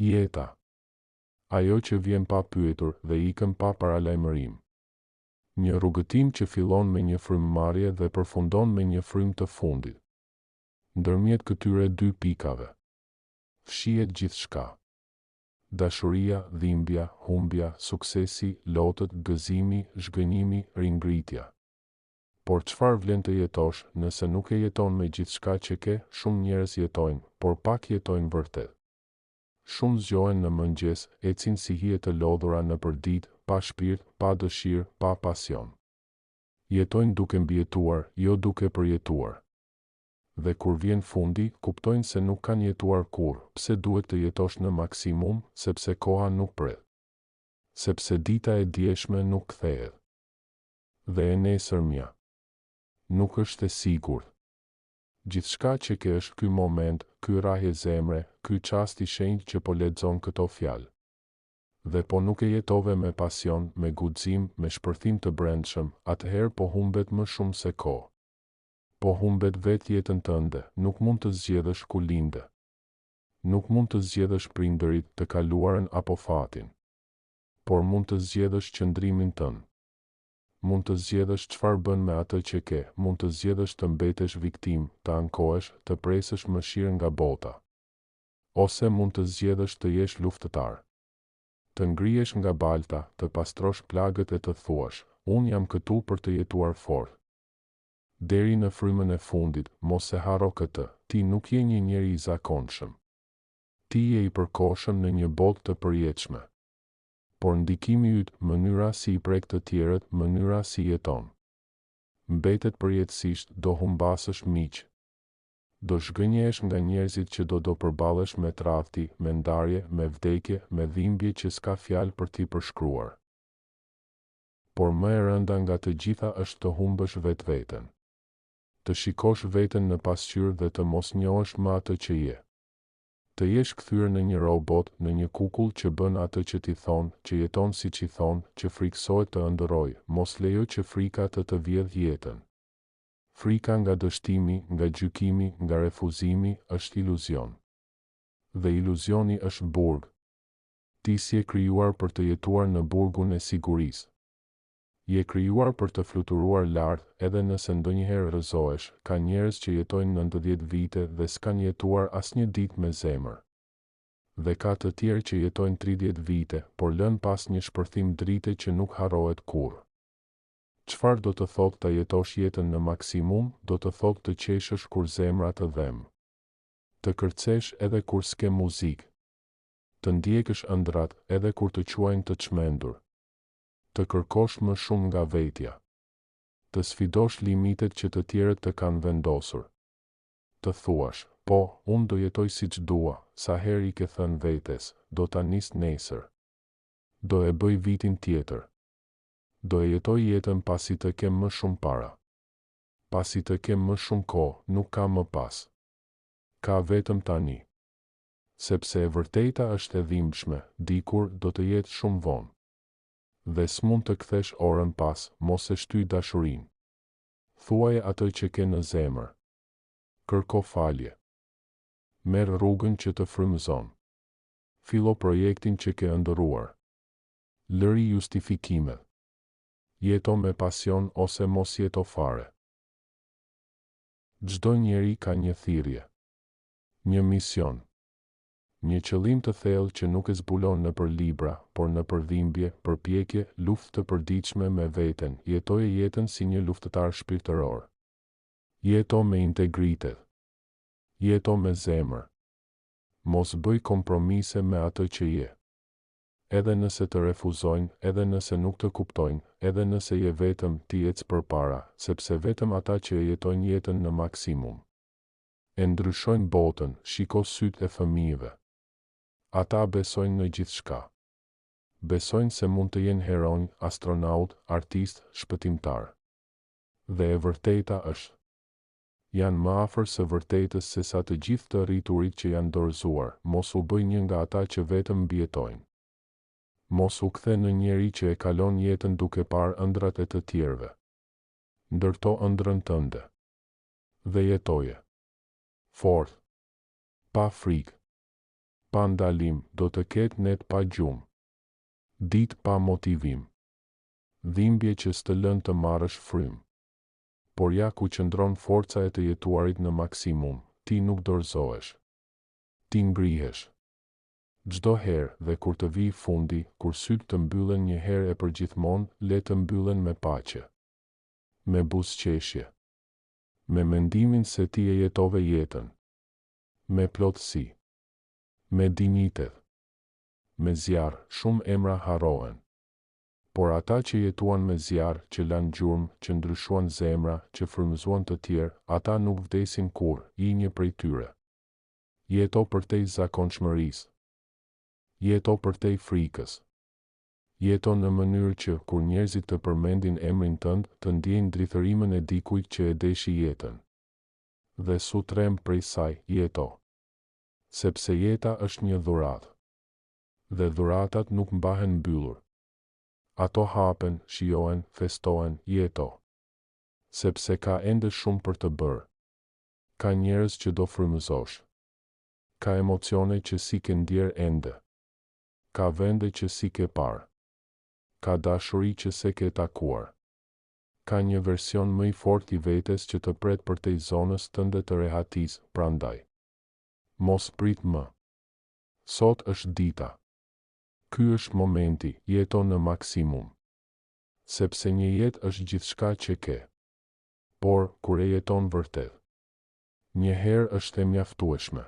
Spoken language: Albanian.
Jeta. Ajo që vjen pa pyetur dhe ikën pa paralajmërim. Një rrugëtim që fillon me një frymëmarrje dhe përfundon me një frymë të fundit. Ndërmjet këtyre dy pikave fshihet gjithçka. Dashuria, dhimbja, humbja, suksesi, lotët, gëzimi, zhgënjimi, ringritja. Por çfarë vlen të jetosh nëse nuk e jeton me gjithçka që ke? Shumë njerëz jetojnë, por pak jetojnë vërtet. Shumë zgjohen në mëngjes, ecin si hije të lodhura nëpër ditë, pa shpirt, pa dëshirë, pa pasion. Jetojnë duke mbijetuar, jo duke përjetuar. Dhe kur vjen fundi, kuptojnë se nuk kanë jetuar kurrë. Pse duhet të jetosh në maksimum? Sepse koha nuk pret. Sepse dita e djeshme nuk kthehet. Dhe e nesërmja nuk është e sigurt. Gjithçka që ke është ky moment, ky rrahje zemre, ky çast i shenjtë që po lexon këto fjalë. Dhe po nuk e jetove me pasion, me guxim, me shpërthim të brendshëm, atëherë po humbet më shumë se kohë. Po humbet vetë jetën tënde, nuk mund të zgjedhësh ku linde. Nuk mund të zgjedhësh prindërit, të kaluarën apo fatin. Por mund të zgjedhësh qëndrimin tënd. Mund të zgjedhësh çfarë bën me atë që ke, mund të zgjedhësh të mbetesh viktim, të ankohesh, të presësh mëshirë nga bota. Ose mund të zgjedhësh të jesh luftëtar. Të ngrihesh nga balta, të pastrosh plagët e të thuash, unë jam këtu për të jetuar fort. Deri në frymën e fundit, mos e harro këtë, ti nuk je një njeri i zakonshëm. Ti je i përkohshëm në një botë të përjetshme. Por ndikimi yt, mënyra si i prek të tjerët, mënyra si jeton. Mbetet përjetësisht, do humbasësh miq. Do zhgënjehesh nga njerëzit që do përballesh me tradhti, me ndarje, me vdekje, me dhimbje që s'ka fjalë për t'i përshkruar. Por më e rënda nga të gjitha është të humbësh vetveten. Të shikosh veten në pasqyrë dhe të mos njohësh më atë që je. Të jesh kthyer në një robot, në një kukull që bën atë që ti thon, që jeton siç i thon, që friksohet të ëndërroj, mos lejo që frika të vjedh jetën. Frika nga dështimi, nga gjykimi, nga refuzimi, është iluzion. Dhe iluzioni është burg. Ti si je krijuar për të jetuar në burgun e sigurisë. Je krijuar për të fluturuar lart, edhe nëse ndonjëherë rrëzohesh. Ka njerëz që jetojnë 90 vite dhe s'kan jetuar asnjë ditë me zemër. Dhe ka të tjerë që jetojnë 30 vite, por lën pas një shpërthim drite që nuk harrohet kurrë. Çfarë do të thotë ta jetosh jetën në maksimum? Do të thotë të qeshësh kur zemra të dhem. Të kërcesh edhe kur s'ke muzikë. Të ndjekësh ëndrat edhe kur të quajnë të çmendur. Të kërkosh më shumë nga vetja. Të sfidosh limitet që të tjerët të kanë vendosur. Të thuash, po, unë do jetoj siç dua, sa herë i ke thënë vetes, do ta nis nesër. Do e bëj vitin tjetër. Do e jetoj jetën pasi të kem më shumë para. Pasi të kem më shumë kohë, nuk ka më pas. Ka vetëm tani. Sepse e vërteta është e dhimbshme, dikur do të jetë shumë vonë. Dhe s'mund të kthesh orën pas, mos e shtyj dashurinë. Thuaje atë që ke në zemër. Kërko falje. Merr rrugën që të frymëzon. Fillo projektin që ke ëndërruar. Lëri justifikimet. Jeto me pasion ose mos jeto fare. Çdo njeri ka një thirrje. Një mision. Një qëllim të thellë që nuk e zbulon nëpër libra, por nëpër dhimbje, përpjekje, luftë të përditshme me veten. Jetoje jetën si një luftëtar shpirtëror. Jeto me integritet. Jeto me zemër. Mos bëj kompromise me atë që je. Edhe nëse të refuzojnë, edhe nëse nuk të kuptojnë, edhe nëse je vetëm, ti ec përpara, sepse vetëm ata që e jetojnë jetën në maksimum e ndryshojnë botën. Shiko sytë e fëmijëve. Ata besojnë në gjithçka. Besojnë se mund të jenë heronj, astronaut, artist, shpëtimtar. Dhe e vërteta është. Janë më afër së vërtetës se sa të gjithë të rriturit që janë dorëzuar. Mos u bëj një nga ata që vetëm mbijetojnë. Mos u kthe në njeri që e kalon jetën duke parë ëndrat e të tjerëve. Ndërto ëndrrën tënde. Dhe jetoje. Fort. Pa frikë. pa ndalim, do të ketë net pa gjumë. Ditë pa motivim. Dhimbje që s'të lën të marrësh frymë. Por ja ku qëndron forca e të jetuarit në maksimum, ti nuk dorëzohesh. Ti ngrihesh. Çdo herë dhe kur të vijë fundi, kur sytë të mbyllen një herë e përgjithmonë, le të mbyllen me paqe. Me buzëqeshje. Me mendimin se ti e jetove jetën. Me plotësi. Me dinjitet. Me zjarr, shumë emra harrohen. Por ata që jetuan me zjarr, që lanë gjurmë, që ndryshuan zemra, që frymëzuan të tjerë, ata nuk vdesin kur, i një prej tyre. Jeto përtej zakonshmërisë. Jeto përtej frikës. Jeto në mënyrë që, kur njerëzit të përmendin emrin tënd, të ndjejnë drithërimën e dikujt që e deshi jetën. Dhe su trem prej saj, jeto. Sepse jeta është një dhuratë. Dhe dhuratat nuk mbahen mbyllur. Ato hapen, shijohen, festohen, jeto. Sepse ka ende shumë për të bërë. Ka njerëz që do frymëzosh. Ka emocione që si ke ndjer ende. Ka vende që si ke parë. Ka dashuri që se ke takuar. Ka një version më i fort i vetes që të pret përtej zonës tënde të rehatis, prandaj. Mos prit më. Sot është dita. Ky është momenti, jeto në maksimum. Sepse një jetë është gjithçka që ke. Por, kur e jeton vërtet, një herë është e mjaftueshme.